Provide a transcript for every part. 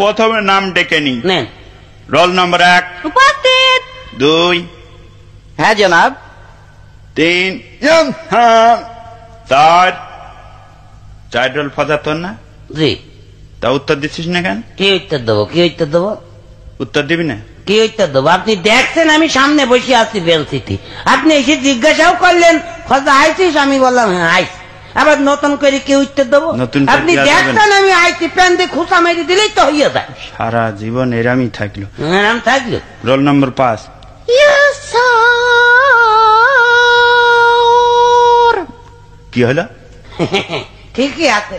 প্রথমে নাম ডেকে নি। নেন। Roll number 1। উপস্থিত। 2। হ্যাঁ জনাব। 3। হ্যাঁ। 4। 4 রোল ফজা তোর না? জি। তা উত্তর দিচ্ছিস না কেন? কি উত্তর দেবো? কি উত্তর দেবো? উত্তর দিবি না? কি উত্তর দেবো? আপনি দেখছেন আমি সামনে বসে আছি বেলসিটি, আপনি এসে জিজ্ঞাসাও করলেন ফজা আইছিস, আমি বললাম হ্যাঁ আইস। আবার নতুন করে কি উত্তর দেবো? আপনি দেখছেন আমি আইছি, প্যান দিয়ে খুঁচা মেরে দিলেই তো হইয়া যায়। সারা জীবন এরামই থাকলো। এরাম থাকলো। Roll number 5। কি হলো? ঠিকই আছে।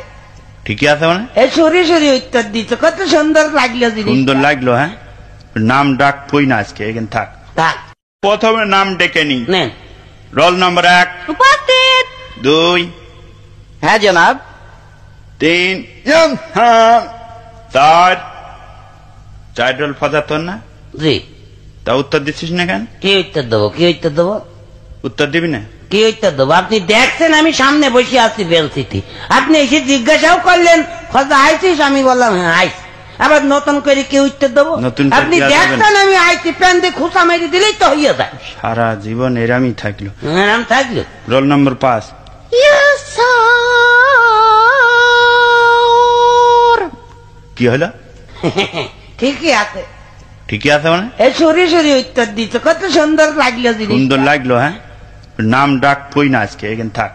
ঠিকই আছে মানে? এই সরি সরি উত্তর দিচ্ছ, কত সুন্দর লাগলো। সুন্দর লাগলো। হ্যাঁ, নাম ডাক কই না আজকে, এখানে থাক। প্রথমে নাম ডেকে নি। নেন। Roll number 1। উপস্থিত। 2। হ্যাঁ জনাব। 3। হ্যাঁ। 4। 4 রোল ফজা তোর না? জি। তা উত্তর দিচ্ছিস না কেন? কি উত্তর দেবো? কি উত্তর দেবো? উত্তর দিবি না? কি উত্তর দেবো? আপনি দেখছেন আমি সামনে বসে আছি বেলসিটি, আপনি এসে জিজ্ঞাসাও করলেন ফজা আইছিস, আমি বললাম হ্যাঁ আইস। আবার নতুন করে কি উত্তর দেবো? আপনি দেখছেন আমি আইছি, প্যান দিয়ে খুঁচা মেরে দিলেই তো হইয়া যায়। সারা জীবন এরামই থাকলো। এরাম থাকলো। Roll number 5। কি হলো? ঠিকই আছে। ঠিকই আছে মানে? এই সরি সরি উত্তর দিচ্ছ, কত সুন্দর লাগলো। সুন্দর লাগলো। হ্যাঁ, নাম ডাক কই না আজকে, এখানে থাক।